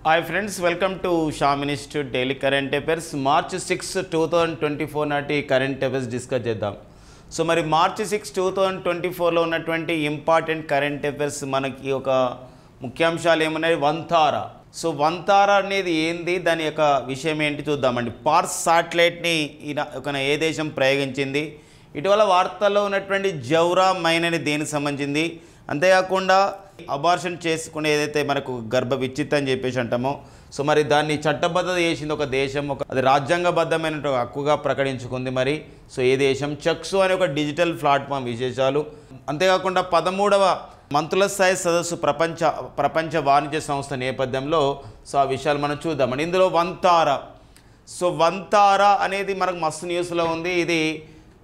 Hi friends, welcome to Sam institute daily current affairs. March 6, 2024 నాటి current affairs discuss చేద్దాం. So మరి March 6, 2024లో ఉన్నటువంటి important current affairs మనకి ఒక ముఖ్యాంశాలు ఏమున్నాయి? వంతారా. సో వంతారా అనేది ఏంది, దాని యొక్క విషయం ఏంటి చూద్దామండి. పార్స్ శాటిలైట్ని ఏ దేశం ప్రయోగించింది? ఇటీవల వార్తల్లో ఉన్నటువంటి జౌరా మైన్ అనేది దేనికి సంబంధించింది? అంతేకాకుండా అబార్షన్ చేసుకునే ఏదైతే మనకు గర్భ విచ్ఛిత్తి అని చెప్పేసి అంటామో, సో మరి దాన్ని చట్టబద్ధత చేసింది ఒక దేశం, అది రాజ్యాంగబద్ధమైన హక్కుగా ప్రకటించుకుంది. మరి సో ఏ దేశం? చక్సు అనే ఒక డిజిటల్ ప్లాట్ఫామ్ విశేషాలు. అంతేకాకుండా 13వ మంత్రుల స్థాయి సదస్సు ప్రపంచ వాణిజ్య సంస్థ నేపథ్యంలో సో ఆ విషయాలు మనం చూద్దామండి. ఇందులో వంతారా. సో వంతారా అనేది మనకు మస్తు న్యూస్లో ఉంది. ఇది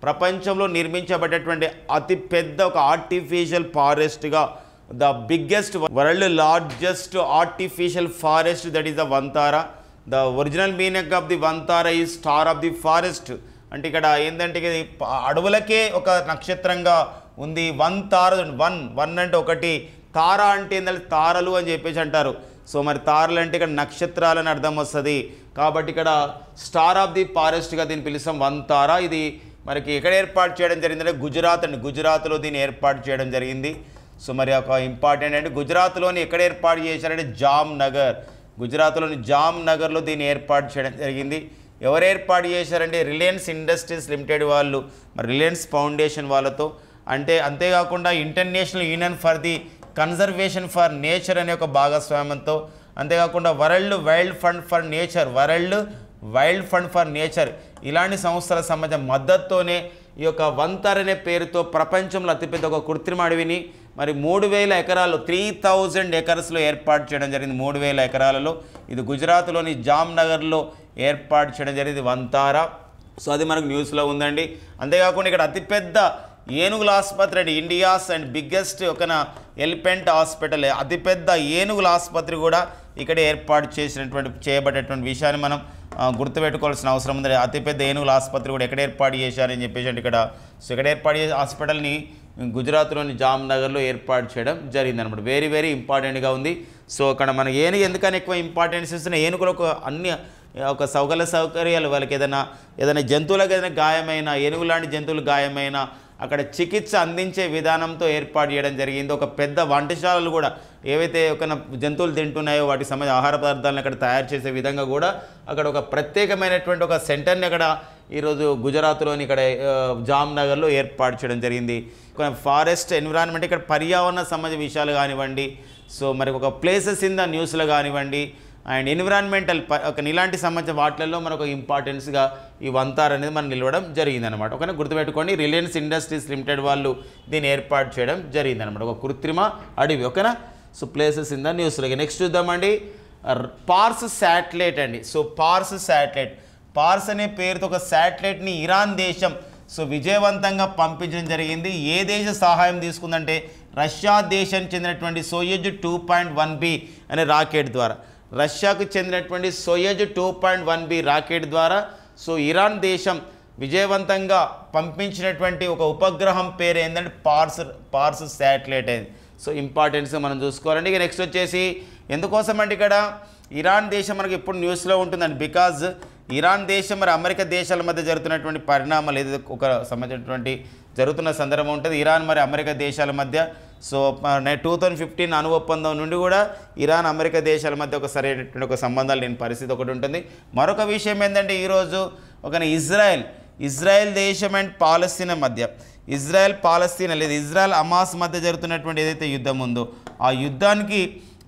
ప్రపంచంలో నిర్మించబడేటువంటి అతిపెద్ద ఒక ఆర్టిఫిషియల్ ఫారెస్ట్గా, the biggest world largest artificial forest, that is the Vantara. The original meaning of the Vantara is star of the forest. అంటే ఇక్కడ ఏంటంటే ఇది అడవులకే ఒక నక్షత్రంగా ఉంది. వంతార, వన్ అంటే ఒకటి, తార అంటే ఏంటంటే తారలు అని చెప్పేసి అంటారు. సో మరి తారలు అంటే ఇక్కడ నక్షత్రాలని అర్థం వస్తుంది. కాబట్టి ఇక్కడ స్టార్ ఆఫ్ ది ఫారెస్ట్గా దీన్ని పిలుస్తాం వంతారా. ఇది మనకి ఎక్కడ ఏర్పాటు చేయడం జరిగిందంటే గుజరాత్ అండి. గుజరాత్లో దీన్ని ఏర్పాటు చేయడం జరిగింది. సో మరి ఒక ఇంపార్టెంట్ అంటే గుజరాత్లోని ఎక్కడ ఏర్పాటు చేశారంటే జామ్నగర్. గుజరాత్లోని జామ్నగర్లో దీన్ని ఏర్పాటు చేయడం జరిగింది. ఎవరు ఏర్పాటు చేశారంటే రిలయన్స్ ఇండస్ట్రీస్ లిమిటెడ్ వాళ్ళు, మరి రిలయన్స్ ఫౌండేషన్ వాళ్ళతో. అంతేకాకుండా international union for the conservation for nature అనే ఒక భాగస్వామ్యంతో, అంతేకాకుండా world wild fund for nature ఇలాంటి సంస్థల సంబంధించిన మద్దతుతోనే ఈ యొక్క వంతర్ అనే పేరుతో ప్రపంచంలో అతిపెద్ద ఒక కృత్రిమ అడవిని మరి 3000 ఎకరాలు 3000 ఎకర్స్లో ఏర్పాటు చేయడం జరిగింది. 3000 ఎకరాలలో ఇది గుజరాత్లోని జామ్నగర్లో ఏర్పాటు చేయడం జరిగింది వంతారా. సో అది మనకు న్యూస్లో ఉందండి. అంతేకాకుండా ఇక్కడ అతిపెద్ద ఏనుగుల ఆసుపత్రి అండి. ఇండియాస్ అండ్ బిగ్గెస్ట్ ఒక ఎలిఫెంట్ హాస్పిటల్, అతిపెద్ద ఏనుగుల ఆసుపత్రి కూడా ఇక్కడ ఏర్పాటు చేయబడేటువంటి విషయాన్ని మనం గుర్తుపెట్టుకోవాల్సిన అవసరం ఉంది. అతిపెద్ద ఏనుగుల ఆసుపత్రి కూడా ఎక్కడ ఏర్పాటు చేశారని చెప్పేసి అంటే ఇక్కడ ఇక్కడ ఏర్పాటు చేసే హాస్పిటల్ని గుజరాత్లోని జామ్నగర్లో ఏర్పాటు చేయడం జరిగింది అనమాట. వెరీ వెరీ ఇంపార్టెంట్గా ఉంది. సో అక్కడ మన ఏనుగు ఎందుకని ఎక్కువ ఇంపార్టెన్స్ ఇస్తున్న, ఏనుగులకు అన్ని ఒక సౌకర్యాలు, వాళ్ళకి ఏదైనా జంతువులకు ఏదైనా గాయమైన, ఏనుగు లాంటి జంతువులు గాయమైన అక్కడ చికిత్స అందించే విధానంతో ఏర్పాటు చేయడం జరిగింది. ఒక పెద్ద వంటశాలలు కూడా ఏవైతే ఒక జంతువులు తింటున్నాయో వాటికి సంబంధించిన ఆహార పదార్థాలను అక్కడ తయారు చేసే విధంగా కూడా అక్కడ ఒక ప్రత్యేకమైనటువంటి ఒక సెంటర్ని అక్కడ ఈరోజు గుజరాత్లోని ఇక్కడ జామ్నగర్లో ఏర్పాటు చేయడం జరిగింది. ఫారెస్ట్ ఎన్విరాన్మెంట్, ఇక్కడ పర్యావరణ సంబంధించిన విషయాలు కానివ్వండి, సో మరి ఒక ప్లేసెస్ ఇన్ ద న్యూస్లో కానివ్వండి, అండ్ ఎన్విరాన్మెంటల్ ఒక ఇలాంటి సంబంధించిన వాటిల్లో మనకు ఇంపార్టెన్స్గా ఈ వంతార్ అనేది మనం నిలవడం జరిగిందనమాట. ఓకేనా, గుర్తుపెట్టుకోండి. రిలయన్స్ ఇండస్ట్రీస్ లిమిటెడ్ వాళ్ళు దీన్ని ఏర్పాటు చేయడం జరిగిందనమాట, ఒక కృత్రిమ అడవి. ఓకేనా, సో ప్లేసెస్ ఇన్ ద న్యూస్లో. నెక్స్ట్ చూద్దామండి, పార్స్ శాటిలైట్ అండి. సో పార్స్ అనే పేరుతో ఒక శాటిలైట్ని ఇరాన్ దేశం సో విజయవంతంగా పంపించడం జరిగింది. ఏ దేశ సహాయం తీసుకుందంటే రష్యా దేశానికి చెందినటువంటి సోయూజ్ 2.1B అనే రాకెట్ ద్వారా, రష్యాకు చెందినటువంటి సోయూజ్ 2.1B రాకెట్ ద్వారా సో ఇరాన్ దేశం విజయవంతంగా పంపించినటువంటి ఒక ఉపగ్రహం పేరు ఏంటంటే పార్స్ శాటిలైట్ అయింది. సో ఇంపార్టెన్స్ మనం చూసుకోవాలండి. ఇక నెక్స్ట్ వచ్చేసి ఎందుకోసం అంటే ఇక్కడ ఇరాన్ దేశం మనకి ఎప్పుడు న్యూస్లో ఉంటుందండి, బికాజ్ ఇరాన్ దేశం మరి అమెరికా దేశాల మధ్య జరుగుతున్నటువంటి పరిణామాలు ఏదో ఒక సంబంధించినటువంటి జరుగుతున్న సందర్భం ఉంటుంది. ఇరాన్ మరి అమెరికా దేశాల మధ్య సో 2015 అణు ఒప్పందం నుండి కూడా ఇరాన్ అమెరికా దేశాల మధ్య ఒక సరైనటువంటి ఒక సంబంధాలు లేని పరిస్థితి ఒకటి ఉంటుంది. మరొక విషయం ఏంటంటే ఈరోజు ఒక ఇజ్రాయెల్ దేశం అండ్ పాలస్తీనా మధ్య, ఇజ్రాయెల్ హమాస్ మధ్య జరుగుతున్నటువంటి ఏదైతే యుద్ధం ఉందో ఆ యుద్ధానికి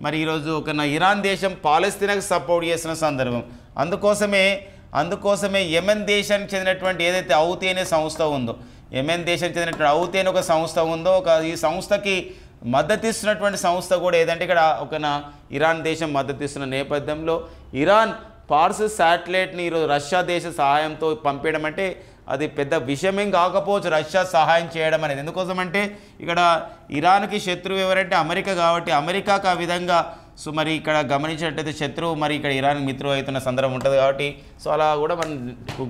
మరి ఈరోజు ఒక ఇరాన్ దేశం పాలస్తీనాకు సపోర్ట్ చేసిన సందర్భం. అందుకోసమే యెమెన్ దేశానికి చెందినటువంటి ఏదైతే హౌతీ అనే సంస్థ ఉందో, యెమెన్ దేశానికి చెందినటువంటి హౌతీ అనే ఒక సంస్థ ఉందో, ఈ సంస్థకి మద్దతిస్తున్నటువంటి సంస్థ కూడా ఏదంటే ఇక్కడ ఒక ఇరాన్ దేశం మద్దతిస్తున్న నేపథ్యంలో ఇరాన్ పార్స్ శాటిలైట్ని ఈరోజు రష్యా దేశ సహాయంతో పంపించడం అంటే అది పెద్ద విషయమేం కాకపోవచ్చు రష్యా సహాయం చేయడం అనేది. ఎందుకోసం అంటే ఇక్కడ ఇరాన్కి శత్రువు ఎవరంటే అమెరికా, కాబట్టి అమెరికాకు ఆ విధంగా సో మరి ఇక్కడ గమనించినట్టయితే శత్రువు మరి ఇక్కడ ఇరాన్ మిత్రువు అవుతున్న సందర్భం ఉంటుంది. కాబట్టి సో అలా కూడా మనం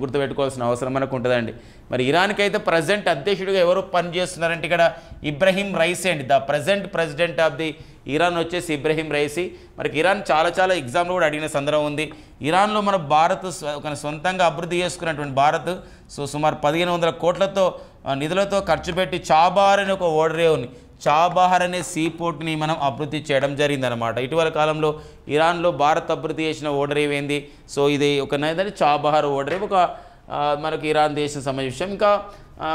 గుర్తుపెట్టుకోవాల్సిన అవసరం మనకు ఉంటుందండి. మరి ఇరాన్కి అయితే ప్రజెంట్ అధ్యక్షుడిగా ఎవరు పనిచేస్తున్నారంటే ఇక్కడ ఇబ్రహీం రైసీ అండి, the present president of the Iran వచ్చేసి ఇబ్రహీం రైసీ. మనకి ఇరాన్ చాలా ఎగ్జామ్లో కూడా అడిగిన సందర్భం ఉంది. ఇరాన్లో మన భారత్ ఒక సొంతంగా అభివృద్ధి చేసుకున్నటువంటి భారత్ సుమారు 1500 కోట్లతో నిధులతో ఖర్చు పెట్టి చాబార్ అనే ఒక ఓడరేవుని, చాబహార్ అనే సీ పోర్ట్ని మనం అభివృద్ధి చేయడం జరిగిందనమాట. ఇటీవల కాలంలో ఇరాన్లో భారత్ అభివృద్ధి చేసిన ఓడరేవు ఏంది? సో ఇది ఒక నది చాబహార్ ఓడరేవు, ఒక మనకి ఇరాన్ దేశం సంబంధించిన విషయం. ఇంకా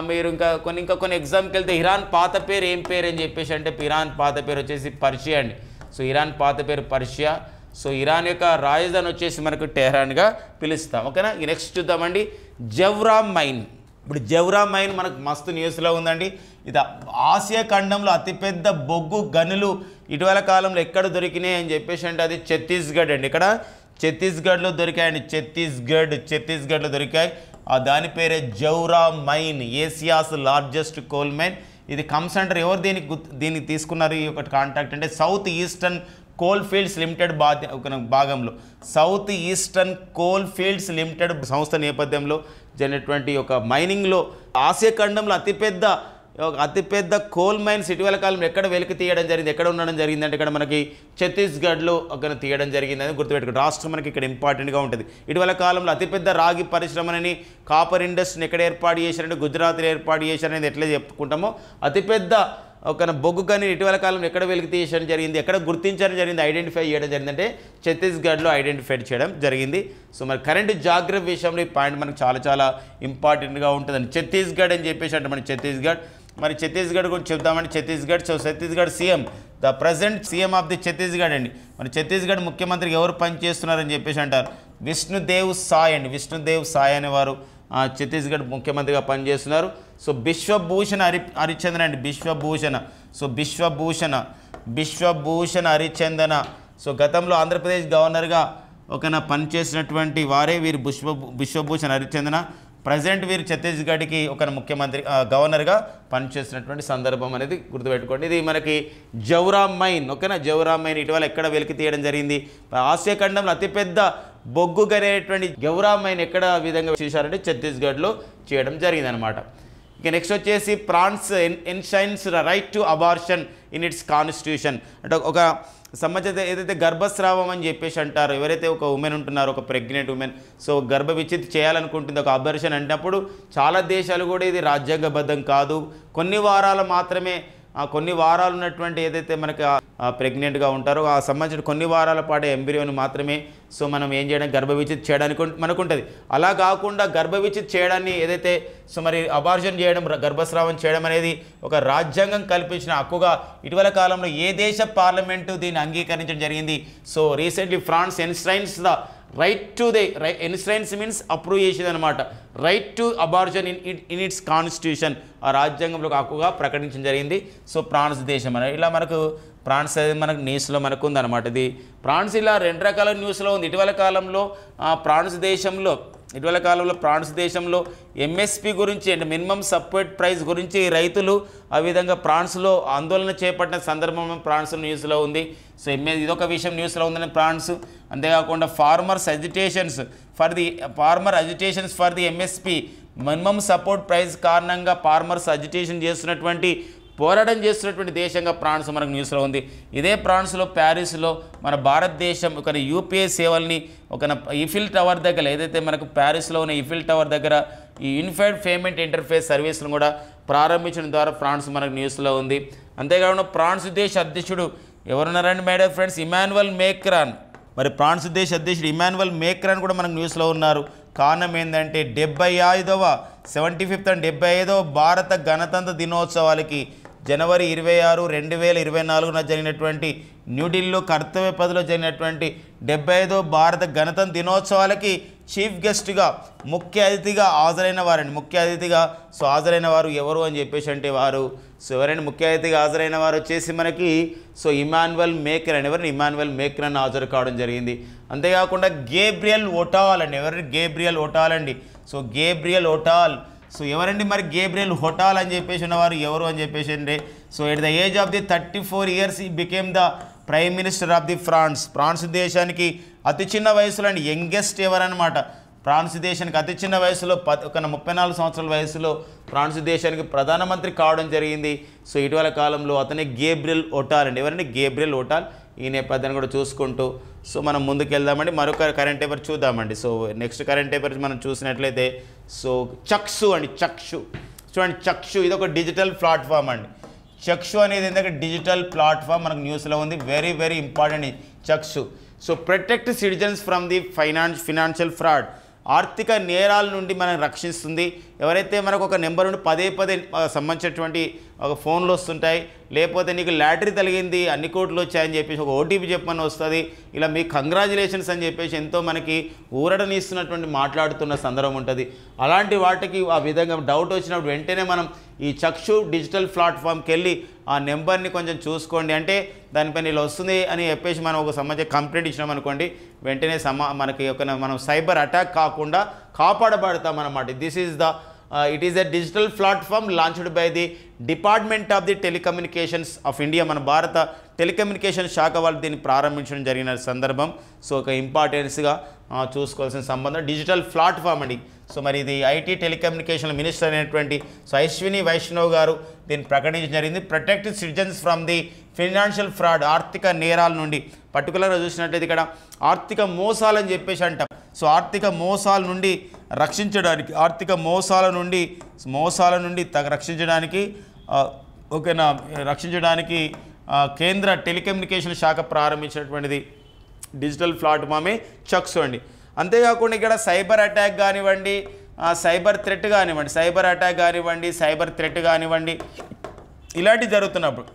మీరు ఇంకా కొన్ని ఎగ్జామ్కి వెళ్తే ఇరాన్ పాత పేరు ఏం పేరు అని చెప్పేసి అంటే ఇరాన్ పాత పేరు వచ్చేసి పర్షియా అండి. సో ఇరాన్ పాత పేరు పర్షియా. సో ఇరాన్ యొక్క రాజధాని వచ్చేసి మనకు టెహ్రాన్గా పిలుస్తాం. ఓకేనా? నెక్స్ట్ చూద్దామండి జవ్రా మైన్. ఇప్పుడు జవ్రా మైన్ మనకు మస్తు న్యూస్లో ఉందండి. ఇది ఆసియా ఖండంలో అతిపెద్ద బొగ్గు గనులు ఇటీవల కాలంలో ఎక్కడ దొరికినాయి అని చెప్పేసి అంటే అది ఛత్తీస్గఢ్ అండి. ఇక్కడ ఛత్తీస్గఢ్లో దొరికాయండి. ఛత్తీస్గఢ్లో దొరికాయి. దాని పేరే Gevra mine, Asia's largest coal mine. ఇది కమ్స్ అంటారు. ఎవరు దీనికి తీసుకున్నారు ఈ ఒక కాంట్రాక్ట్ అంటే south eastern coal fields limited భాగంలో, south eastern coal fields limited సంస్థ నేపథ్యంలో జరిగినటువంటి ఒక మైనింగ్లో ఆసియా ఖండంలో అతిపెద్ద కోల్ మైన్స్ ఇటీవల కాలంలో ఎక్కడ వెలికి తీయడం జరిగింది, ఎక్కడ ఉండడం జరిగింది అంటే ఇక్కడ మనకి ఛత్తీస్గఢ్లో అక్కడ తీయడం జరిగిందని గుర్తుపెట్టుకో. రాష్ట్రం మనకి ఇక్కడ ఇంపార్టెంట్గా ఉంటుంది. ఇటీవల కాలంలో అతిపెద్ద రాగి పరిశ్రమని, కాపర్ ఇండస్ట్రీని ఎక్కడ ఏర్పాటు చేశారంటే గుజరాత్లో ఏర్పాటు చేశారనేది ఎట్లా చెప్పుకుంటామో అతిపెద్ద ఒక బొగ్గు కానీ ఇటీవల కాలంలో ఎక్కడ వెలికి తీయడం జరిగింది, ఎక్కడ గుర్తించడం జరిగింది, ఐడెంటిఫై చేయడం జరిగింది అంటే ఛత్తీస్గఢ్లో ఐడెంటిఫై చేయడం జరిగింది. సో మరి కరెంట్ జాగ్రఫీ విషయంలో ఈ పాయింట్ మనకు చాలా ఇంపార్టెంట్గా ఉంటుందండి. ఛత్తీస్గఢ్ అని చెప్పేసి అంటే మన ఛత్తీస్గఢ్ గురించి చెప్తామండి. Chhattisgarh CM, the present CM of the Chhattisgarh అండి. మన ఛత్తీస్గఢ్ ముఖ్యమంత్రికి ఎవరు పనిచేస్తున్నారని చెప్పేసి అంటారు విష్ణుదేవ్ సాయ్ అండి. విష్ణుదేవ్ సాయ్ అనేవారు ఛత్తీస్గఢ్ ముఖ్యమంత్రిగా పనిచేస్తున్నారు. సో బిశ్వభూషణ్ హరిచందన్ అండి. బిశ్వభూషణ్ హరిచందన. సో గతంలో ఆంధ్రప్రదేశ్ గవర్నర్గా పనిచేసినటువంటి వారే వీరు బిశ్వభూషణ్ హరిచందన. ప్రజెంట్ వీరు ఛత్తీస్గఢ్కి ముఖ్యమంత్రి గవర్నర్గా పనిచేసినటువంటి సందర్భం అనేది గుర్తుపెట్టుకోండి. ఇది మనకి జవ్రా మైన్. ఓకేనా? జవ్రా మైన్ ఇటీవల ఎక్కడ వెలికి తీయడం జరిగింది? ఆసియా ఖండంలో అతిపెద్ద బొగ్గు గనేటువంటి జవ్రా మైన్ ఎక్కడ విధంగా చేశారంటే ఛత్తీస్గఢ్లో చేయడం జరిగిందనమాట. ఇక నెక్స్ట్ వచ్చేసి France enshrines right to abortion in its constitution. అంటే ఒక సంబంధిత ఏదైతే గర్భస్రావం అని చెప్పేసి అంటారో, ఎవరైతే ఒక ఉమెన్ ఉంటున్నారో, ఒక ప్రెగ్నెంట్ ఉమెన్, సో గర్భ విచ్ఛిత్తి చేయాలనుకుంటుంది, ఒక అబార్షన్ అంటప్పుడు చాలా దేశాలు కూడా ఇది రాజ్యాంగబద్ధం కాదు. కొన్ని వారాలు ఉన్నటువంటి ఏదైతే మనకి ప్రెగ్నెంట్గా ఉంటారో ఆ సంబంధించిన కొన్ని వారాల పాటు ఎంబ్రియోని మాత్రమే సో మనం ఏం చేయడం గర్భ విచ్ఛిత్తి చేయడానికి మనకుంటుంది. అలా కాకుండా గర్భ విచ్ఛిత్తి చేయడాన్ని ఏదైతే సో మరి అబార్షన్ చేయడం, గర్భస్రావం చేయడం అనేది ఒక రాజ్యాంగం కల్పించిన హక్కుగా ఇటీవల కాలంలో ఏ దేశ పార్లమెంటు దీన్ని అంగీకరించడం జరిగింది? So recently France enshrines the right to enshrines means approve చేసేది అనమాట. Right to abortion in its constitution, ఆ రాజ్యాంగంలో హక్కుగా ప్రకటించడం జరిగింది. సో ఫ్రాన్స్ దేశం అని ఇలా మనకు ఫ్రాన్స్ అనేది మనకు న్యూస్లో మనకు ఉందన్నమాట. ఇది ఫ్రాన్స్ ఇలా 2 రకాల న్యూస్లో ఉంది. ఇటీవల కాలంలో ఫ్రాన్స్ దేశంలో ఎంఎస్పి గురించి అంటే మినిమం సపోర్ట్ ప్రైస్ గురించి రైతులు ఆ విధంగా ఫ్రాన్స్లో ఆందోళన చేపట్టిన సందర్భం ఫ్రాన్స్ న్యూస్లో ఉంది. సో ఇదొక విషయం న్యూస్లో ఉందని ఫ్రాన్స్. అంతేకాకుండా farmer agitations for the MSP minimum support price కారణంగా ఫార్మర్స్ అజిటేషన్ పోరాటం చేస్తున్నటువంటి దేశంగా ఫ్రాన్స్ మనకు న్యూస్లో ఉంది. ఇదే ఫ్రాన్స్లో ప్యారిస్లో మన భారతదేశం ఒక యూపీఐ సేవల్ని ఈఫిల్ టవర్ దగ్గర ఏదైతే మనకు ప్యారిస్లో ఉన్న ఈఫిల్ టవర్ దగ్గర ఈ యూనిఫైడ్ పేమెంట్ ఇంటర్ఫేస్ సర్వీస్ను కూడా ప్రారంభించడం ద్వారా ఫ్రాన్స్ మనకు న్యూస్లో ఉంది. అంతేకాకుండా ఫ్రాన్స్ దేశ అధ్యక్షుడు ఎవరున్నారండి my dear friends? Emmanuel Macron. మరి ఫ్రాన్స్ దేశ అధ్యక్షుడు ఇమాన్యుయల్ మేక్రాన్ కూడా మనకు న్యూస్లో ఉన్నారు. కారణం ఏంటంటే 75వ భారత గణతంత్ర దినోత్సవాలకి జనవరి 26, 2024 జరిగినటువంటి న్యూఢిల్లీలో కర్తవ్య పథలో జరిగినటువంటి 75వ భారత గణతంత్ర దినోత్సవాలకి చీఫ్ గెస్ట్గా ముఖ్య అతిథిగా హాజరైన వారు ఎవరు అని చెప్పేసి అంటే వారు ఎవరైనా ముఖ్య అతిథిగా హాజరైన వారు వచ్చేసి మనకి సో ఇమాన్యుయల్ మేక్రాన్ హాజరు కావడం జరిగింది. అంతేకాకుండా గేబ్రియల్ ఒటాల్ అండి. సో గేబ్రియల్ ఒటాల్ సో ఎవరండి మరి గేబ్రియల్ ఒటాల్ అని చెప్పేసి ఉన్నవారు ఎవరు అని చెప్పేసి అంటే so at the age of the 34 years he became the prime minister of the France దేశానికి అతి చిన్న వయసులో అండి యంగెస్ట్ ఎవరనమాట ఫ్రాన్స్ దేశానికి అతి చిన్న వయసులో ఒక 34 సంవత్సరాల వయసులో ఫ్రాన్స్ దేశానికి ప్రధానమంత్రి కావడం జరిగింది. సో ఇటీవల కాలంలో అతనే గేబ్రియల్ ఓటాల్ అండి. ఎవరండి? గేబ్రియల్ ఓటాల్. ఈ నేపథ్యాన్ని కూడా చూసుకుంటూ సో మనం ముందుకు వెళ్దామండి. మరొక కరెంట్ అఫైర్ చూద్దామండి. సో నెక్స్ట్ కరెంట్ అఫైర్స్ మనం చూసినట్లయితే సో చక్షు అండి. చక్షు చూడండి. చక్షు ఇది ఒక డిజిటల్ ప్లాట్ఫామ్ అండి. చక్షు అనేది ఏంటంటే డిజిటల్ ప్లాట్ఫామ్ మనకు న్యూస్లో ఉంది. Very very important Chakshu. So protect citizens from the financial fraud, ఆర్థిక నేరాల నుండి మనం రక్షిస్తుంది. ఎవరైతే మనకు ఒక నెంబర్ నుండి పదే సంబంధించినటువంటి ఒక ఫోన్లు వస్తుంటాయి, లేకపోతే నీకు లాటరీ తగిలింది అన్ని కోట్లు వచ్చాయని చెప్పేసి ఒక ఓటీపీ చెప్పమని వస్తుంది, ఇలా మీకు కంగ్రాచులేషన్స్ అని చెప్పేసి ఎంతో మనకి ఊరటనిస్తున్నటువంటి మాట్లాడుతున్న సందర్భం ఉంటుంది. అలాంటి వాటికి ఆ విధంగా డౌట్ వచ్చినప్పుడు వెంటనే మనం ఈ చక్షు డిజిటల్ ప్లాట్ఫామ్కి వెళ్ళి ఆ నెంబర్ని కొంచెం చూసుకోండి, అంటే దానిపైన ఇలా వస్తుంది అని చెప్పేసి మనం ఒక సంబంధించిన కంప్లైంట్ ఇచ్చినాం అనుకోండి, వెంటనే మనకి ఒక మనం సైబర్ అటాక్ కాకుండా కాపాడబడతాం అన్నమాట. This is the it is a digital platform launched by the department of the telecommunications of India. మన భారత టెలికమ్యూనికేషన్ శాఖ వాళ్ళు దీన్ని ప్రారంభించడం జరిగిన సందర్భం. సో ఒక ఇంపార్టెన్స్గా చూసుకోవాల్సిన సంబంధం డిజిటల్ ప్లాట్ఫామ్ అండి. సో మరి ఇది ఐటీ టెలికమ్యూనికేషన్ మినిస్టర్ అయినటువంటి సో అశ్విని వైష్ణవ్ గారు దీన్ని ప్రకటించడం జరిగింది. Protect citizens from the financial fraud, ఆర్థిక నేరాల నుండి. పర్టికులర్గా చూసినట్లయితే ఇక్కడ ఆర్థిక మోసాలని చెప్పేసి అంటాం. సో ఆర్థిక మోసాల నుండి రక్షించడానికి, ఆర్థిక మోసాల నుండి రక్షించడానికి ఓకేనా, రక్షించడానికి కేంద్ర టెలికమ్యూనికేషన్ శాఖ ప్రారంభించినటువంటిది డిజిటల్ ప్లాట్ఫామే చక్షు అండి. అంతేకాకుండా ఇక్కడ సైబర్ అటాక్ కానివ్వండి, సైబర్ థ్రెట్ కానివ్వండి, ఇలాంటివి జరుగుతున్నప్పుడు,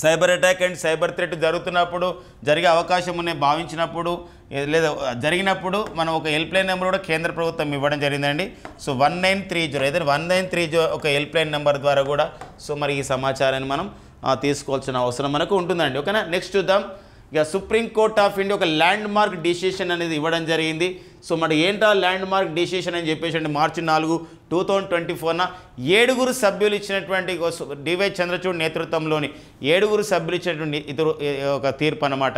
cyber attack and cyber threat జరుగుతున్నప్పుడు, జరిగే అవకాశం ఉన్నాయి భావించినప్పుడు లేదా జరిగినప్పుడు మనం ఒక హెల్ప్లైన్ నెంబర్ కూడా కేంద్ర ప్రభుత్వం ఇవ్వడం జరిగిందండి. సో 1930 ఏదైనా 1930 ఒక హెల్ప్లైన్ నెంబర్ ద్వారా కూడా సో మరి ఈ సమాచారాన్ని మనం తీసుకోవాల్సిన అవసరం మనకు ఉంటుందండి. ఓకేనా. నెక్స్ట్ చూద్దాం. ఇక సుప్రీం కోర్ట్ ఆఫ్ ఇండియా ఒక ల్యాండ్ మార్క్ డిసిషన్ అనేది ఇవ్వడం జరిగింది. సో మరి ఏంటా ల్యాండ్ మార్క్ డిసిషన్ అని చెప్పేసి అంటే March 4, 2024 7 సభ్యులు ఇచ్చినటువంటి డివై చంద్రచూడ్ నేతృత్వంలోని 7 సభ్యులు ఇచ్చినటువంటి ఒక తీర్పు అన్నమాట.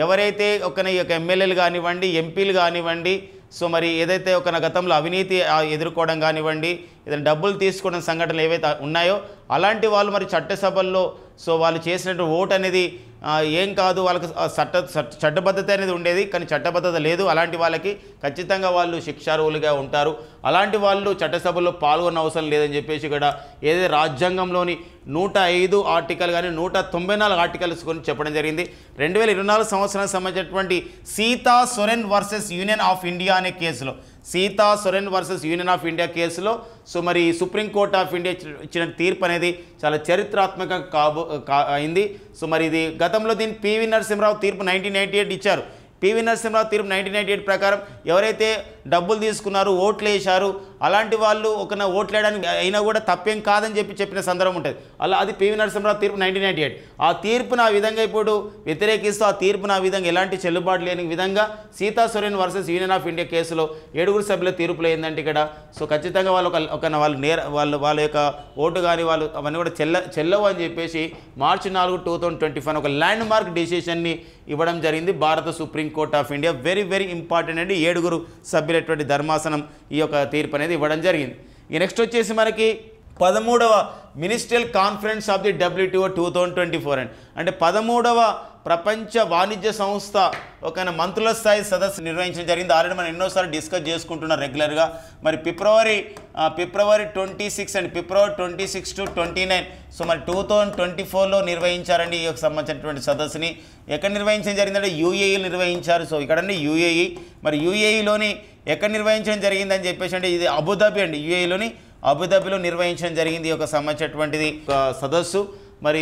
ఎవరైతే ఒక ఎమ్మెల్యేలు కానివ్వండి, ఎంపీలు కానివ్వండి, సో మరి ఏదైతే ఒక గతంలో అవినీతి ఎదుర్కోవడం కానివ్వండి, ఏదైనా డబ్బులు తీసుకోవడం సంఘటనలు ఏవైతే ఉన్నాయో అలాంటి వాళ్ళు మరి చట్టసభల్లో సో వాళ్ళు చేసినట్టు ఓటు అనేది ఏం కాదు, వాళ్ళకి చట్టబద్ధత అనేది ఉండేది, కానీ చట్టబద్ధత లేదు. అలాంటి వాళ్ళకి ఖచ్చితంగా వాళ్ళు శిక్షార్హులుగా ఉంటారు. అలాంటి వాళ్ళు చట్టసభలో పాల్గొన్న అవసరం లేదని చెప్పేసి ఇక్కడ ఏదైతే రాజ్యాంగంలోని 105 ఆర్టికల్ కానీ 194 ఆర్టికల్స్ గురించి చెప్పడం జరిగింది. 2024 సంవత్సరానికి సంబంధించినటువంటి Sita Soren versus union of India అనే కేసులో, Sita Soren versus union of India కేసులో సో మరి సుప్రీంకోర్టు ఆఫ్ ఇండియా ఇచ్చిన తీర్పు అనేది చాలా చరిత్రాత్మకంగా అయింది. సో మరి ఇది గతంలో దీన్ని పివి నరసింహరావు తీర్పు 1998 ఇచ్చారు. పివి నరసింహరావు తీర్పు 1998 ప్రకారం ఎవరైతే డబ్బులు తీసుకున్నారు, ఓట్లు వేశారు, అలాంటి వాళ్ళు ఒక ఓట్లు వేయడానికి అయినా కూడా తప్పేం కాదని చెప్పిన సందర్భం ఉంటుంది. అలా అది పివి నరసింహరావు తీర్పు 1998. ఆ తీర్పును ఆ విధంగా ఇప్పుడు వ్యతిరేకిస్తూ ఆ తీర్పును ఆ విధంగా ఎలాంటి చెల్లుబాటు లేని విధంగా Sita Soren versus union of India కేసులో 7 సభ్యుల తీర్పులు ఏంటంటే ఇక్కడ సో ఖచ్చితంగా వాళ్ళ యొక్క ఓటు కానీ వాళ్ళు అవన్నీ కూడా చెల్లవు అని చెప్పేసి March 4, 2024 ఒక ల్యాండ్ మార్క్ డిసిషన్ని ఇవ్వడం జరిగింది భారత supreme court of India. Very very important అండి. 7 సభ్యులైనటువంటి ధర్మాసనం ఈ యొక్క తీర్పు అనేది ఇవ్వడం జరిగింది. ఈ నెక్స్ట్ వచ్చేసి మనకి 13వ ministerial conference of the WTO 2024 అండి. అంటే 13వ ప్రపంచ వాణిజ్య సంస్థ ఒక మంత్రుల స్థాయి సదస్సు నిర్వహించడం జరిగింది. ఆల్రెడీ మనం ఎన్నోసార్లు డిస్కస్ చేసుకుంటున్నాం రెగ్యులర్గా. మరి ఫిబ్రవరి 26 అండ్ ఫిబ్రవరి 26 to 29 సో మరి 2024లో నిర్వహించారండి ఈ యొక్క సంబంధించినటువంటి సదస్సుని. ఎక్కడ నిర్వహించడం జరిగిందంటే UAE నిర్వహించారు. సో ఇక్కడండి UAE, మరి UAEలోని ఎక్కడ నిర్వహించడం జరిగిందని చెప్పేసి అంటే ఇది అబుదాబి అండి. UAEలోని అబుదాబిలో నిర్వహించడం జరిగింది ఈ యొక్క సంబంధించినటువంటిది సదస్సు. మరి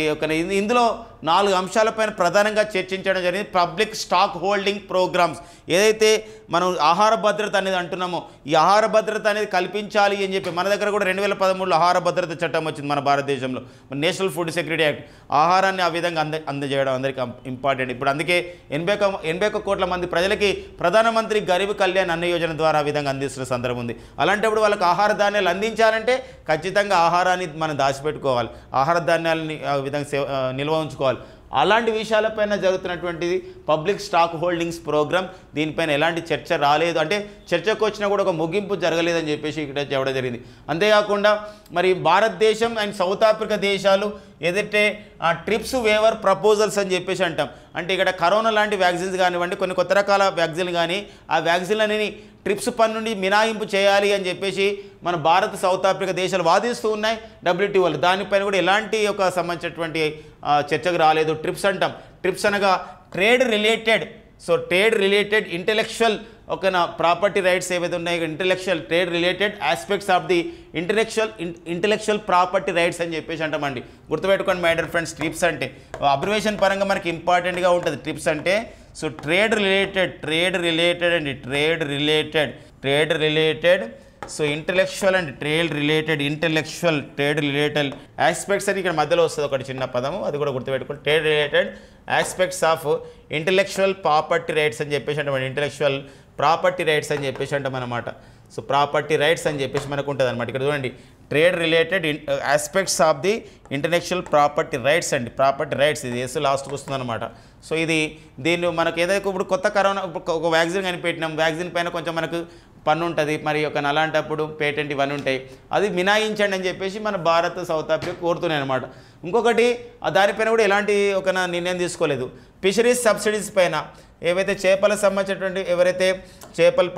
ఇందులో 4 అంశాలపైన ప్రధానంగా చర్చించడం జరిగింది. పబ్లిక్ స్టాక్ హోల్డింగ్ ప్రోగ్రామ్స్, ఏదైతే మనం ఆహార భద్రత అనేది అంటున్నామో ఈ ఆహార భద్రత అనేది కల్పించాలి అని చెప్పి మన దగ్గర కూడా 2013లో ఆహార భద్రత చట్టం వచ్చింది మన భారతదేశంలో, నేషనల్ ఫుడ్ సెక్యూరిటీ యాక్ట్. ఆహారాన్ని ఆ విధంగా అందజేయడం అందరికీ ఇంపార్టెంట్. ఇప్పుడు అందుకే 81 కోట్ల మంది ప్రజలకి ప్రధానమంత్రి గరీబ్ కళ్యాణ్ అన్న యోజన ద్వారా ఆ విధంగా అందిస్తున్న సందర్భం ఉంది. అలాంటప్పుడు వాళ్ళకి ఆహార ధాన్యాలు అందించాలంటే ఖచ్చితంగా ఆహారాన్ని మనం దాచిపెట్టుకోవాలి, ఆహార ధాన్యాలని ఆ విధంగా నిల్వ ఉంచుకోవాలి. అలాంటి విషయాలపైన జరుగుతున్నటువంటిది పబ్లిక్ స్టాక్ హోల్డింగ్స్ ప్రోగ్రామ్. దీనిపైన ఎలాంటి చర్చ రాలేదు, అంటే చర్చకు వచ్చినా కూడా ఒక ముగింపు జరగలేదని చెప్పేసి ఇక్కడ చెప్పడం జరిగింది. అంతేకాకుండా మరి భారతదేశం అండ్ సౌత్ ఆఫ్రికా దేశాలు ఏదైతే ట్రిప్స్ వేవర్ ప్రపోజల్స్ అని చెప్పేసి అంటాం, అంటే ఇక్కడ కరోనా లాంటి వ్యాక్సిన్స్ కానివ్వండి, కొన్ని కొత్త రకాల వ్యాక్సిన్లు కానీ ఆ వ్యాక్సిన్లని ట్రిప్స్ పని నుండి మినహాయింపు చేయాలి అని చెప్పేసి మన భారత్ సౌత్ ఆఫ్రికా దేశాలు వాదిస్తూ ఉన్నాయి WTOలో. దానిపైన కూడా ఎలాంటి ఒక సంబంధించినటువంటి చర్చకు రాలేదు. ట్రిప్స్ అంటాం, ట్రిప్స్ అనగా trade related, so trade related intellectual ఒక ప్రాపర్టీ రైట్స్ ఏవైతే ఉన్నాయో intellectual trade related aspects of the intellectual property rights అని చెప్పేసి అంటామండి. గుర్తుపెట్టుకోండి మై డియర్ ఫ్రెండ్స్, ట్రిప్స్ అంటే అబ్రివేషన్ పరంగా మనకి ఇంపార్టెంట్గా ఉంటుంది. ట్రిప్స్ అంటే సో ట్రేడ్ రిలేటెడ్ అండి, trade related so intellectual and trade related aspects అని ఇక్కడ మధ్యలో వస్తుంది ఒకటి చిన్న పదము, అది కూడా గుర్తుపెట్టుకోండి. Trade related aspects of intellectual property rights అని చెప్పేసి అంటాం, ఇంటెలెక్చువల్ ప్రాపర్టీ రైట్స్ అని చెప్పేసి అంటాం అనమాట. సో ప్రాపర్టీ రైట్స్ అని చెప్పేసి మనకు ఉంటుంది అనమాట. ఇక్కడ చూడండి, trade related aspects of the intellectual property rights అండి, ప్రాపర్టీ రైట్స్ ఇది ఎస్ లాస్ట్కి వస్తుంది అనమాట. సో ఇది దీన్ని మనకు ఏదైతే ఇప్పుడు కొత్త కరోనా ఒక వ్యాక్సిన్ కనిపెట్టినాం, వ్యాక్సిన్ పైన కొంచెం మనకు పన్ను ఉంటుంది, మరి ఒక అలాంటప్పుడు పేటెంట్ ఇవన్నీ ఉంటాయి, అది మినాయించండి అని చెప్పేసి మన భారత్ సౌత్ ఆఫ్రికా కోరుతున్నాయి అనమాట. ఇంకొకటి దానిపైన కూడా ఎలాంటి ఒక నిర్ణయం తీసుకోలేదు. ఫిషరీస్ సబ్సిడీస్ పైన ఏవైతే చేపలకు సంబంధించినటువంటి ఎవరైతే చేపలు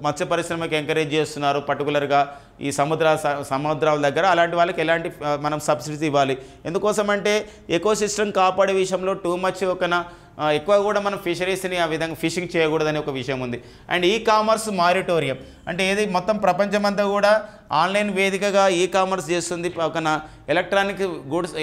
మత్స్య పరిశ్రమకి ఎంకరేజ్ చేస్తున్నారో పర్టికులర్గా ఈ సముద్రాల దగ్గర, అలాంటి వాళ్ళకి ఎలాంటి మనం సబ్సిడీస్ ఇవ్వాలి. ఎందుకోసం అంటే ఎకోసిస్టమ్ కాపాడే విషయంలో టూ మచ్ ఎక్కువ కూడా మనం ఫిషరీస్ని ఆ విధంగా ఫిషింగ్ చేయకూడదని ఒక విషయం ఉంది. అండ్ కామర్స్ మారిటోరియం అంటే ఏది మొత్తం ప్రపంచమంతా కూడా ఆన్లైన్ వేదికగా కామర్స్ చేస్తుంది. ఒక ఎలక్ట్రానిక్ గూడ్స్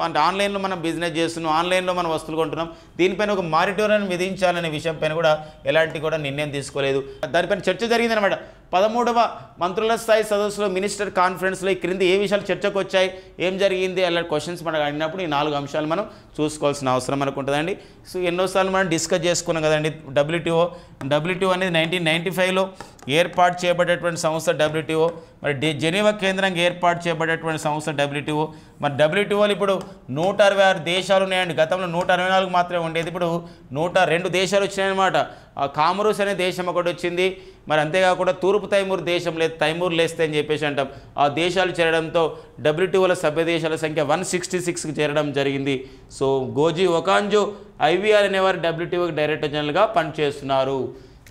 అంటే ఆన్లైన్లో మనం బిజినెస్ చేస్తున్నాం, ఆన్లైన్లో మనం వస్తువులు కొంటున్నాం, దీనిపైన ఒక మారిటోరియం విధించాలనే విషయం పైన కూడా ఎలాంటి కూడా నిర్ణయం తీసుకోలేదు. దానిపైన చర్చ జరిగిందనమాట. 13వ మంత్రుల స్థాయి సదస్సులో మినిస్టర్ కాన్ఫరెన్స్లో ఈ క్రింది ఏ విషయాలు చర్చకు వచ్చాయి, ఏం జరిగింది అలాంటి క్వశ్చన్స్ మనకు అడిగినప్పుడు ఈ 4 అంశాలు మనం చూసుకోవాల్సిన అవసరం మనకు ఉంటుందండి. సో ఎన్నోసార్లు మనం డిస్కస్ చేసుకున్నాం కదండి. WTO అనేది 1995లో ఏర్పాటు చేయబడేటువంటి సంస్థ WTO. మరి జెనీవా కేంద్రంగా ఏర్పాటు చేయబడేటువంటి సంస్థ WTO. మరి WTOలో ఇప్పుడు 166 దేశాలు ఉన్నాయండి. గతంలో 164 మాత్రమే ఉండేది, ఇప్పుడు 102 దేశాలు వచ్చినాయన్నమాట. కామరూస్ అనే దేశం ఒకటి వచ్చింది. మరి అంతేకాకుండా తూర్పు తైమూర్ దేశం లేదు, తైమూర్ లేస్తే అని చెప్పేసి అంటాం. ఆ దేశాలు చేరడంతో WTOలో సభ్య దేశాల సంఖ్య 166కి చేరడం జరిగింది. సో గోజీ ఒకాంజో ఐవీఆర్ అనేవారు WTOకి డైరెక్టర్ జనరల్గా పనిచేస్తున్నారు.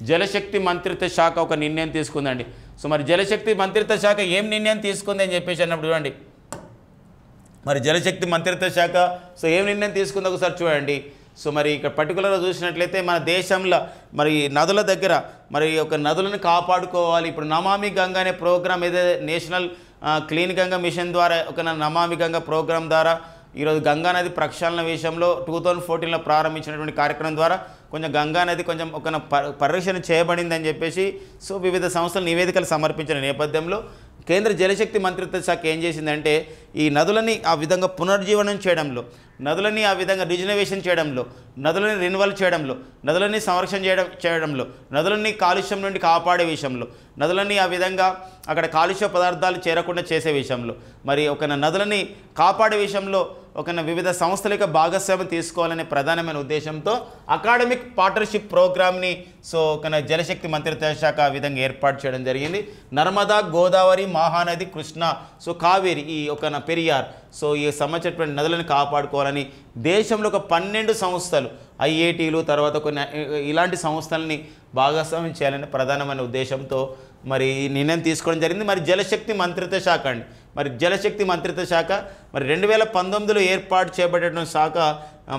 జలశక్తి మంత్రిత్వ శాఖ ఒక నిర్ణయం తీసుకుందండి. సో మరి జలశక్తి మంత్రిత్వ శాఖ ఏం నిర్ణయం తీసుకుంది అని చెప్పేసి అన్నప్పుడు చూడండి, మరి జలశక్తి మంత్రిత్వ శాఖ సో ఏం నిర్ణయం తీసుకుందో ఒకసారి చూడండి. సో మరి ఇక్కడ పర్టికులర్గా చూసినట్లయితే మన దేశంలో మరి నదుల దగ్గర మరి ఒక నదులను కాపాడుకోవాలి. ఇప్పుడు నమామి గంగా అనే ప్రోగ్రామ్ ఏదైతే నేషనల్ క్లీన్ గంగా మిషన్ ద్వారా ఒక నమామి గంగా ప్రోగ్రామ్ ద్వారా ఈరోజు గంగానది ప్రక్షాళన విషయంలో 2014లో ప్రారంభించినటువంటి కార్యక్రమం ద్వారా కొంచెం గంగానది కొంచెం ఒక పరిరక్షణ చేయబడిందని చెప్పేసి సో వివిధ సంస్థలు నివేదికలు సమర్పించిన నేపథ్యంలో కేంద్ర జలశక్తి మంత్రిత్వ శాఖ ఏం చేసిందంటే ఈ నదులని ఆ విధంగా పునర్జీవనం చేయడంలో, నదులని ఆ విధంగా రిజనవేషన్ చేయడంలో, నదులని రెన్యువల్ చేయడంలో, నదులని సంరక్షణ చేయడంలో, నదులని కాలుష్యం నుండి కాపాడే విషయంలో, నదులని ఆ విధంగా అక్కడ కాలుష్య పదార్థాలు చేరకుండా చేసే విషయంలో, మరి ఒక నదులని కాపాడే విషయంలో ఒక వివిధ సంస్థల యొక్క భాగస్వామ్యం తీసుకోవాలనే ప్రధానమైన ఉద్దేశంతో అకాడమిక్ పార్ట్నర్షిప్ ప్రోగ్రామ్ని సో ఒక జలశక్తి మంత్రిత్వ శాఖ ఆ విధంగా ఏర్పాటు చేయడం జరిగింది. నర్మదా, గోదావరి, మహానది, కృష్ణ, సో కావేరి, ఈ ఒక పెరియార్, సో ఈ సంబంధించినటువంటి నదులను కాపాడుకోవాలని దేశంలో ఒక 12 సంస్థలు IITలు తర్వాత కొన్ని ఇలాంటి సంస్థలని భాగస్వామ్యం చేయాలనే ప్రధానమైన ఉద్దేశంతో మరి నిర్ణయం తీసుకోవడం జరిగింది. మరి జలశక్తి మంత్రిత్వ శాఖ అండి, మరి జలశక్తి మంత్రిత్వ శాఖ మరి 2019లో ఏర్పాటు చేయబడేటువంటి శాఖ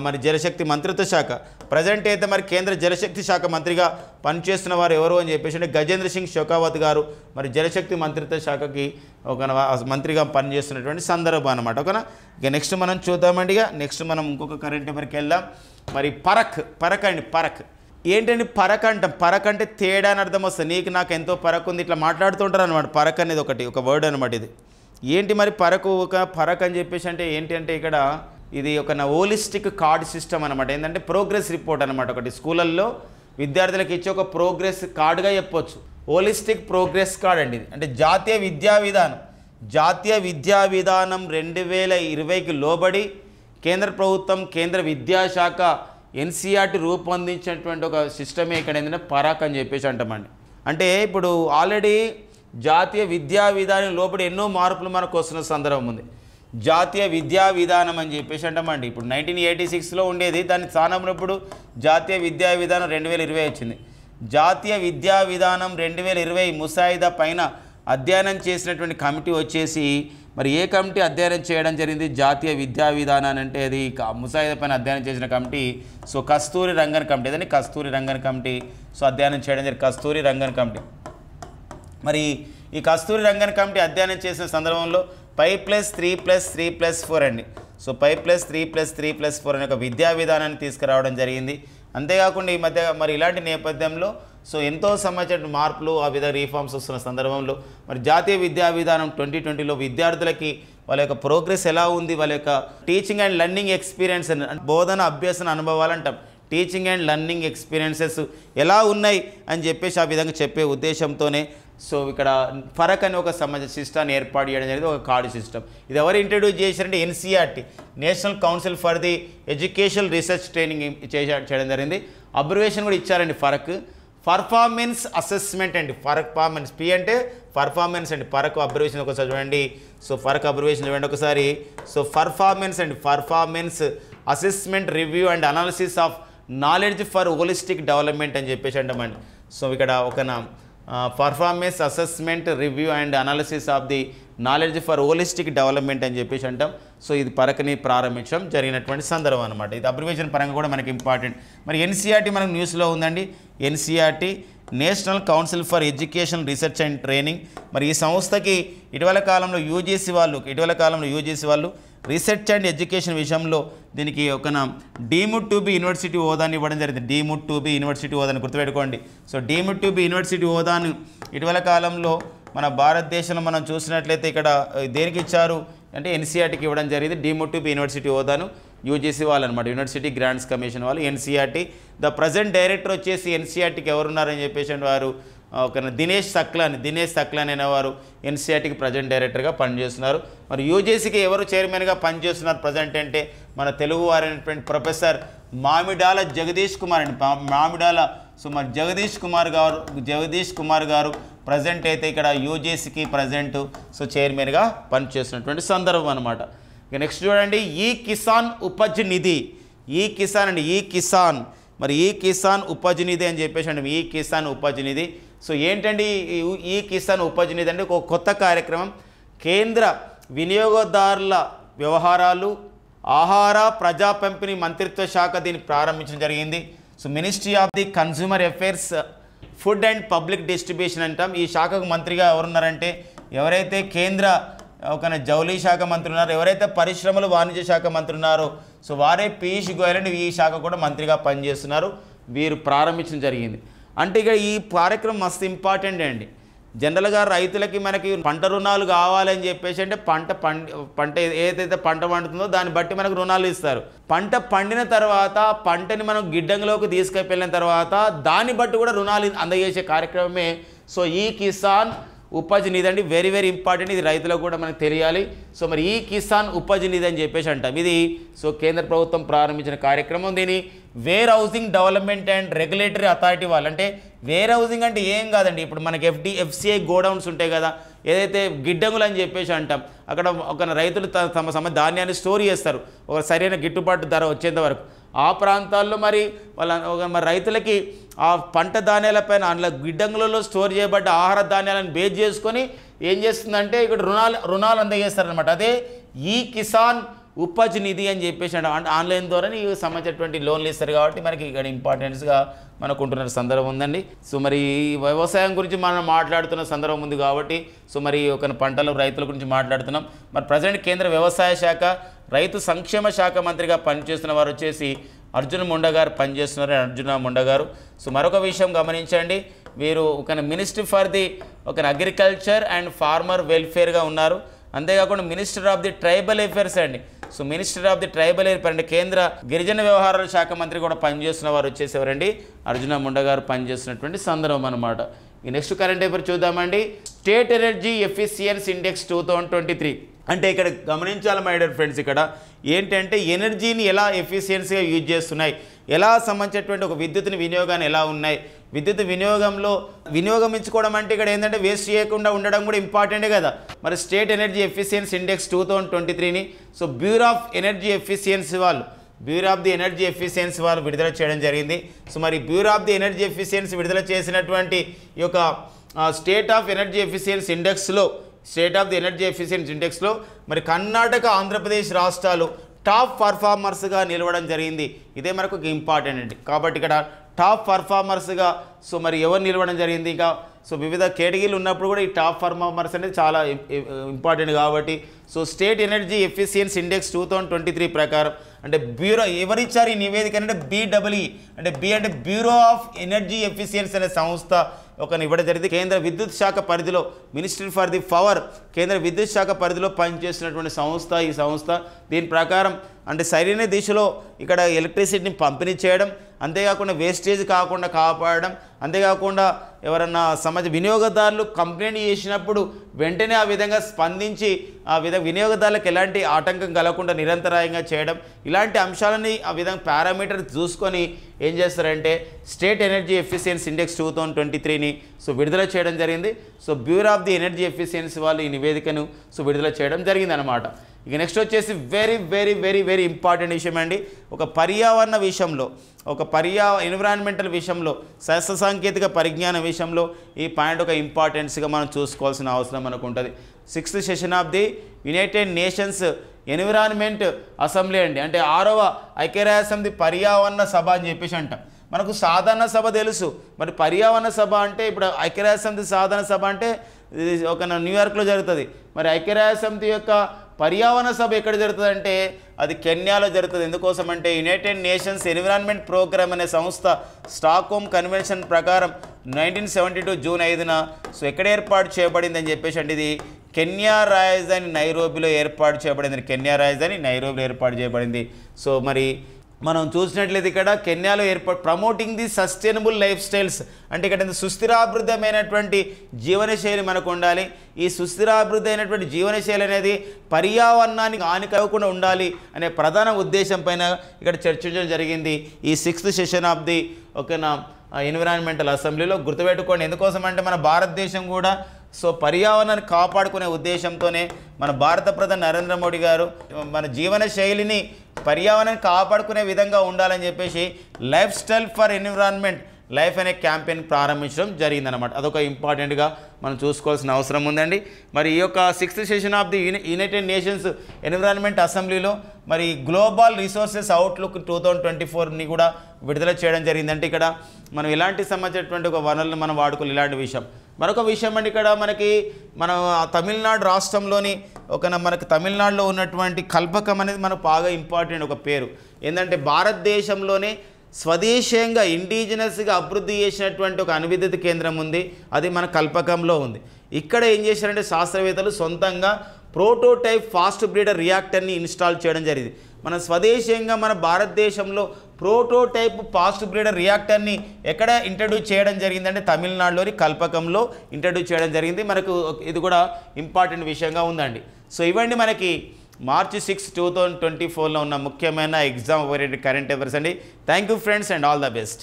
మరి జలశక్తి మంత్రిత్వ శాఖ. ప్రజెంట్ అయితే మరి కేంద్ర జలశక్తి శాఖ మంత్రిగా పనిచేస్తున్న వారు ఎవరు అని చెప్పేసి అంటే గజేంద్ర సింగ్ షెకావత్ గారు మరి జలశక్తి మంత్రిత్వ శాఖకి ఒక మంత్రిగా పనిచేస్తున్నటువంటి సందర్భం అనమాట. ఓకేనా, ఇక నెక్స్ట్ మనం చూద్దామండి. ఇక నెక్స్ట్ మనం ఇంకొక కరెంట్ అఫైర్కి వెళ్దాం. మరి పరక్ అండి, పరక్ ఏంటండి? పరక్ అంటాం, పరక్ అంటే తేడా అని అర్థం వస్తుంది. నీకు నాకు ఎంతో పరక్ ఉంది ఇట్లా మాట్లాడుతుంటారు అనమాట. పరక్ అనేది ఒక వర్డ్ అనమాట. ఇది ఏంటి మరి పరక్ అని చెప్పేసి అంటే ఏంటి అంటే ఇక్కడ ఇది ఒక హోలిస్టిక్ కార్డ్ సిస్టమ్ అనమాట. ఏంటంటే ప్రోగ్రెస్ రిపోర్ట్ అనమాట. ఒకటి స్కూళ్ళల్లో విద్యార్థులకు ఇచ్చే ఒక ప్రోగ్రెస్ కార్డుగా చెప్పొచ్చు. హోలిస్టిక్ ప్రోగ్రెస్ కార్డ్ అండి ఇది. అంటే జాతీయ విద్యా విధానం 2020కి లోబడి కేంద్ర ప్రభుత్వం కేంద్ర విద్యాశాఖ ఎన్సీఆర్టీ రూపొందించినటువంటి ఒక సిస్టమే ఇక్కడ ఏంటంటే పరాక్ అని చెప్పేసి అంటామండి. అంటే ఇప్పుడు ఆల్రెడీ జాతీయ విద్యా విధానం లోపల ఎన్నో మార్పులు మనకు వస్తున్న సందర్భం ఉంది. జాతీయ విద్యా విధానం అని చెప్పేసి అంటామండి. ఇప్పుడు 1986లో ఉండేది, దాన్ని స్థానంలో ఇప్పుడు జాతీయ విద్యా విధానం 2020 వచ్చింది. జాతీయ విద్యా విధానం 2020 ముసాయిదా పైన అధ్యయనం చేసినటువంటి కమిటీ వచ్చేసి మరి ఏ కమిటీ అధ్యయనం చేయడం జరిగింది? జాతీయ విద్యా విధానాన్ని అంటే అది ముసాయిదా పైన అధ్యయనం చేసిన కమిటీ సో కస్తూరి రంగన్ కమిటీ. అదని కస్తూరి రంగన్ కమిటీ సో అధ్యయనం చేయడం జరిగింది, కస్తూరి రంగన్ కమిటీ. మరి ఈ కస్తూరి రంగన్ కమిటీ అధ్యయనం చేసిన సందర్భంలో 5+3+3+4 అండి. సో 5+3+3+4 అనే ఒక విద్యా విధానాన్ని తీసుకురావడం జరిగింది. అంతేకాకుండా ఈ మధ్య మరి ఇలాంటి నేపథ్యంలో సో ఎంతో సంబంధించిన మార్పులు ఆ విధంగా రీఫార్మ్స్ వస్తున్న సందర్భంలో మరి జాతీయ విద్యా విధానం 2020లో విద్యార్థులకి వాళ్ళ యొక్క ప్రోగ్రెస్ ఎలా ఉంది, వాళ్ళ యొక్క టీచింగ్ అండ్ లెర్నింగ్ ఎక్స్పీరియన్స్, బోధన అభ్యసన అనుభవాలు అంటాం, టీచింగ్ అండ్ లెర్నింగ్ ఎక్స్పీరియన్సెస్ ఎలా ఉన్నాయి అని చెప్పేసి ఆ విధంగా చెప్పే ఉద్దేశంతోనే సో ఇక్కడ ఫరక్ అని ఒక సంబంధించిన సిస్టాన్ని ఏర్పాటు చేయడం జరిగింది, ఒక కార్డు సిస్టమ్. ఇది ఎవరు ఇంట్రడ్యూస్ చేశారంటే NCERT, national council for the educational research training చేయడం జరిగింది. అబ్రివేషన్ కూడా ఇచ్చారండి ఫరక్. పర్ఫార్మెన్స్ అసెస్మెంట్ అండి, పర్ఫార్మెన్స్ పి అంటే పర్ఫార్మెన్స్ అండి, ఫరక్ అబ్రివేషన్ ఒకసారి చూడండి. సో ఫరక్ అబ్రివేషన్ చూడండి ఒకసారి. సో పర్ఫార్మెన్స్ అండి, performance assessment review and analysis of knowledge for holistic development అని చెప్పేసి అంటామండి. సో ఇక్కడ ఒక performance assessment review and analysis of the knowledge for holistic development అని చెప్పేసి అంటాం. సో ఇది పరకని ప్రారంభించడం జరిగినటువంటి సందర్భం అనమాట. ఇది అబ్రివేషన్ పరంగా కూడా మనకి ఇంపార్టెంట్. మరి ఎన్సీఆర్టీ మనకు న్యూస్లో ఉందండి. NCERT national council for education research and training. మరి ఈ సంస్థకి ఇటీవల కాలంలో యూజీసీ వాళ్ళు రీసెర్చ్ అండ్ ఎడ్యుకేషన్ విషయంలో దీనికి ఒక డీమ్డ్ టు బి యూనివర్సిటీ హోదాని ఇవ్వడం జరిగింది. డీమ్డ్ టు బి యూనివర్సిటీ హోదాని గుర్తుపెట్టుకోండి. So deemed to be university హోదాను ఇటీవల కాలంలో మన భారతదేశంలో మనం చూసినట్లయితే ఇక్కడ దేనికి ఇచ్చారు అంటే ఎన్సీఆర్టీకి ఇవ్వడం జరిగింది. డీమ్డ్ టు బి యూనివర్సిటీ హోదాను యూజీసీ వాళ్ళు అనమాట, యూనివర్సిటీ గ్రాంట్స్ కమిషన్ వాళ్ళు. ఎన్సీఆర్టీ ద ప్రజెంట్ డైరెక్టర్ వచ్చేసి ఎన్సీఆర్టీకి ఎవరున్నారని చెప్పేసి వారు ఒక దినేష్ సక్లాని అనేవారు ఎన్సీఆర్టీకి ప్రజెంట్ డైరెక్టర్గా పనిచేస్తున్నారు. మరి యూజీసీకి ఎవరు చైర్మన్గా పనిచేస్తున్నారు ప్రజెంట్ అంటే మన తెలుగు వారైనటువంటి ప్రొఫెసర్ మామిడాల జగదీష్ కుమార్ అండి. సో మరి జగదీష్ కుమార్ గారు ప్రజెంట్ అయితే ఇక్కడ యూజీసీకి ప్రజెంట్ సో చైర్మన్గా పనిచేస్తున్నటువంటి సందర్భం అనమాట. ఇక నెక్స్ట్ చూడండి, ఈ కిసాన్ ఉపజ్ నిధి. మరి ఈ కిసాన్ ఉపజ్ నిధి అని చెప్పేసి అంటే ఈ కిసాన్ ఉపజ్ నిధి. సో ఏంటండి ఈ కిసాన్ ఉపజ్ నిధి అంటే ఒక కొత్త కార్యక్రమం. కేంద్ర వినియోగదారుల వ్యవహారాలు, ఆహార ప్రజా పంపిణీ మంత్రిత్వ శాఖ దీన్ని ప్రారంభించడం జరిగింది. So ministry of the consumer affairs, food and public distribution అంటాం. ఈ శాఖకు మంత్రిగా ఎవరున్నారంటే ఎవరైతే కేంద్ర ఒక జౌళి శాఖ మంత్రి ఉన్నారో, ఎవరైతే పరిశ్రమలు వాణిజ్య శాఖ మంత్రి ఉన్నారో సో వారే పీయూష్ గోయల్ అండి ఈ శాఖ కూడా మంత్రిగా పనిచేస్తున్నారు. వీరు ప్రారంభించడం జరిగింది. అంటే ఇక ఈ కార్యక్రమం మస్తు ఇంపార్టెంట్ అండి. జనరల్గా రైతులకి మనకి పంట రుణాలు కావాలని చెప్పేసి అంటే పంట ఏదైతే పంట పండుతుందో దాన్ని బట్టి మనకు రుణాలు ఇస్తారు. పంట పండిన తర్వాత పంటని మనం గిడ్డంగిలోకి తీసుకెళ్ళిన తర్వాత దాన్ని బట్టి కూడా రుణాలు అందజేసే కార్యక్రమమే సో ఈ కిసాన్ ఉపజ్ నిధి అండి. వెరీ వెరీ ఇంపార్టెంట్, ఇది రైతులకు కూడా మనకు తెలియాలి. సో మరి ఈ కిసాన్ ఉపజ్ నిధి అని చెప్పేసి అంటాం. ఇది సో కేంద్ర ప్రభుత్వం ప్రారంభించిన కార్యక్రమం. దీని where housing development and regulatory authority వాళ్ళు, అంటే వేర్ హౌసింగ్ అంటే ఏం కాదండి, ఇప్పుడు మనకి ఎఫ్సిఐ గోడౌన్స్ ఉంటాయి కదా, ఏదైతే గిడ్డంగులు అని చెప్పేసి అంటాం, అక్కడ ఒక రైతులు తమ ధాన్యాన్ని స్టోర్ చేస్తారు ఒక సరైన గిట్టుబాటు ధర వచ్చేంత వరకు. ఆ ప్రాంతాల్లో మరి మరి రైతులకి ఆ పంట ధాన్యాలపైన అందులో గిడ్డంగులలో స్టోర్ చేయబడ్డ ఆహార ధాన్యాలను బేస్ చేసుకొని ఏం చేస్తుందంటే ఇక్కడ రుణాలు అందజేస్తారనమాట. అదే ఈ కిసాన్ ఉపజ్ నిధి అని చెప్పేసి అంటే ఆన్లైన్ ద్వారా ఈ సంబంధించినటువంటి లోన్లు ఇస్తారు కాబట్టి మనకి ఇక్కడ ఇంపార్టెన్స్గా మనకు ఉంటున్న సందర్భం ఉందండి. సో మరి వ్యవసాయం గురించి మనం మాట్లాడుతున్న సందర్భం ఉంది కాబట్టి సో మరి ఒక పంటలు రైతుల గురించి మాట్లాడుతున్నాం. మరి ప్రజెంట్ కేంద్ర వ్యవసాయ శాఖ రైతు సంక్షేమ శాఖ మంత్రిగా పనిచేస్తున్న వారు వచ్చేసి అర్జున్ ముండా గారు పనిచేస్తున్నారు. అర్జున ముండా గారు. సో మరొక విషయం గమనించండి, వీరు ఒక ministry for the agriculture and farmer వెల్ఫేర్గా ఉన్నారు. అంతేకాకుండా minister of the tribal affairs అండి. So minister of the tribal affairs అంటే కేంద్ర గిరిజన వ్యవహారాల శాఖ మంత్రి కూడా పనిచేస్తున్న వారు వచ్చేసేవారండి అర్జున ముండా గారు పనిచేస్తున్నటువంటి సందర్భం అనమాట. ఈ నెక్స్ట్ కరెంట్ అఫైర్ చూద్దామండి. స్టేట్ ఎనర్జీ ఎఫిషియన్సీ ఇండెక్స్ 2023 అంటే ఇక్కడ గమనించాలి మై డియర్ ఫ్రెండ్స్, ఇక్కడ ఏంటంటే ఎనర్జీని ఎలా ఎఫిషియన్సీగా యూజ్ చేస్తున్నాయి, ఎలా సంబంధించినటువంటి ఒక విద్యుత్ని వినియోగాన్ని ఎలా ఉన్నాయి, విద్యుత్ వినియోగమించుకోవడం అంటే ఇక్కడ ఏంటంటే వేస్ట్ చేయకుండా ఉండడం కూడా ఇంపార్టెంటే కదా. మరి స్టేట్ ఎనర్జీ ఎఫిషియన్సీ ఇండెక్స్ 2023ని so bureau of energy efficiency వాళ్ళు విడుదల చేయడం జరిగింది. సో మరి bureau of the energy efficiency విడుదల చేసినటువంటి ఈ యొక్క state of the energy efficiency ఇండెక్స్లో మరి కర్ణాటక, ఆంధ్రప్రదేశ్ రాష్ట్రాలు టాప్ పర్ఫార్మర్స్గా నిలవడం జరిగింది. ఇదే మనకు ఇంపార్టెంట్ అండి. కాబట్టి ఇక్కడ టాప్ పర్ఫార్మర్స్గా సో మరి ఎవరు నిలవడం జరిగింది, ఇంకా సో వివిధ కేటగిరీలు ఉన్నప్పుడు కూడా ఈ టాప్ పర్ఫార్మర్స్ అనేది చాలా ఇంపార్టెంట్. కాబట్టి so state energy efficiency index 2023 ప్రకారం అంటే బ్యూరో ఎవరిచ్చారు ఈ నివేదిక అంటే BEE అంటే బి అంటే బ్యూరో ఆఫ్ ఎనర్జీ ఎఫిషియన్సీ అనే సంస్థ ఇవ్వడం జరిగింది. కేంద్ర విద్యుత్ శాఖ పరిధిలో మినిస్ట్రీ ఫర్ ది పవర్ కేంద్ర విద్యుత్ శాఖ పరిధిలో పనిచేస్తున్నటువంటి సంస్థ ఈ సంస్థ. దీని ప్రకారం అంటే సరైన దిశలో ఇక్కడ ఎలక్ట్రిసిటీని పంపిణీ చేయడం, అంతేకాకుండా వేస్టేజ్ కాకుండా కాపాడడం, అంతేకాకుండా ఎవరన్నా వినియోగదారులు కంప్లైంట్ చేసినప్పుడు వెంటనే ఆ విధంగా స్పందించి వినియోగదారులకు ఎలాంటి ఆటంకం కలగకుండా నిరంతరాయంగా చేయడం, ఇలాంటి అంశాలని ఆ విధంగా పారామీటర్ చూసుకొని ఏం చేస్తారంటే స్టేట్ ఎనర్జీ ఎఫిషియన్సీ ఇండెక్స్ 2023ని సో విడుదల చేయడం జరిగింది. So bureau of the energy efficiency వాళ్ళు ఈ నివేదికను సో విడుదల చేయడం జరిగింది అనమాట. ఇక నెక్స్ట్ వచ్చేసి very very very very important విషయం అండి. ఒక పర్యావరణ విషయంలో, ఎన్విరాన్మెంటల్ విషయంలో, శాస్త్ర సాంకేతిక పరిజ్ఞానం విషయంలో ఈ పాయింట్ ఒక ఇంపార్టెన్స్గా మనం చూసుకోవాల్సిన అవసరం మనకు ఉంటుంది. 6th session of the United nations environment assembly అండి. అంటే 6వ ఐక్యరాజ్య సమితి పర్యావరణ సభ అని చెప్పేసి అంటాం. మనకు సాధారణ సభ తెలుసు, మరి పర్యావరణ సభ అంటే ఇప్పుడు ఐక్యరాజ్య సమితి సాధారణ సభ అంటే ఒక న్యూయార్క్లో జరుగుతుంది. మరి ఐక్యరాజ్య సమితి యొక్క పర్యావరణ సభ ఎక్కడ జరుగుతుంది అంటే అది కెన్యాలో జరుగుతుంది. ఎందుకోసం అంటే యునైటెడ్ నేషన్స్ ఎన్విరాన్మెంట్ ప్రోగ్రామ్ అనే సంస్థ స్టాక్హోమ్ కన్వెన్షన్ ప్రకారం 1972 జూన్ 5న సో ఎక్కడ ఏర్పాటు చేయబడింది అని చెప్పేసి అంటే ఇది కెన్యా రాజధాని నైరోబిలో ఏర్పాటు చేయబడింది. సో మరి మనం చూసినట్లయితే ఇక్కడ కెన్యాలో promoting the sustainable lifestyles అంటే ఇక్కడ సుస్థిరాభివృద్ధమైనటువంటి జీవనశైలి మనకు ఉండాలి. ఈ సుస్థిరాభివృద్ధి అయినటువంటి జీవనశైలి అనేది పర్యావరణానికి హాని కలగకుండా ఉండాలి అనే ప్రధాన ఉద్దేశం పైన ఇక్కడ చర్చించడం జరిగింది ఈ 6th session of the environmental అసెంబ్లీలో. గుర్తుపెట్టుకోండి, ఎందుకోసం అంటే మన భారతదేశం కూడా సో పర్యావరణాన్ని కాపాడుకునే ఉద్దేశంతోనే మన భారత ప్రధాని నరేంద్ర మోడీ గారు మన జీవన శైలిని పర్యావరణాన్ని కాపాడుకునే విధంగా ఉండాలని చెప్పేసి life style for environment life అనే క్యాంపెయిన్ ప్రారంభించడం జరిగిందనమాట. అదొక ఇంపార్టెంట్గా మనం చూసుకోవాల్సిన అవసరం ఉందండి. మరి ఈ యొక్క 6th session of the United nations environment అసెంబ్లీలో మరి గ్లోబల్ రిసోర్సెస్ అవుట్లుక్ 2024ని కూడా విడుదల చేయడం జరిగిందంటే ఇక్కడ మనం ఇలాంటి సంబంధించినటువంటి ఒక వనరులను మనం వాడుకోవాలి. ఇలాంటి విషయం మరొక విషయం అంటే ఇక్కడ మన తమిళనాడు రాష్ట్రంలోని మనకు తమిళనాడులో ఉన్నటువంటి కల్పకం అనేది మనకు బాగా ఇంపార్టెంట్ ఒక పేరు. ఏంటంటే భారతదేశంలోనే స్వదేశీయంగా ఇండిజినస్గా అభివృద్ధి చేసినటువంటి ఒక అణువిద్యుత్ కేంద్రం ఉంది, అది మన కల్పకంలో ఉంది. ఇక్కడ ఏం చేశారంటే శాస్త్రవేత్తలు సొంతంగా ప్రోటోటైప్ ఫాస్ట్ బ్రీడర్ రియాక్టర్ని ఇన్స్టాల్ చేయడం జరిగింది. మన స్వదేశీయంగా మన భారతదేశంలో ప్రోటోటైప్ ఫాస్ట్ బ్రీడర్ రియాక్టర్ని ఎక్కడ ఇంట్రడ్యూస్ చేయడం జరిగిందంటే తమిళనాడులోని కల్పకంలో ఇంట్రడ్యూస్ చేయడం జరిగింది. మనకు ఇది కూడా ఇంపార్టెంట్ విషయంగా ఉందండి. సో ఇవన్నీ మనకి March 6, 2024లో ఉన్న ముఖ్యమైన ఎగ్జామ్ ఓరియంటెడ్ కరెంట్ అఫైర్స్ అండి. Thank you friends and all the best.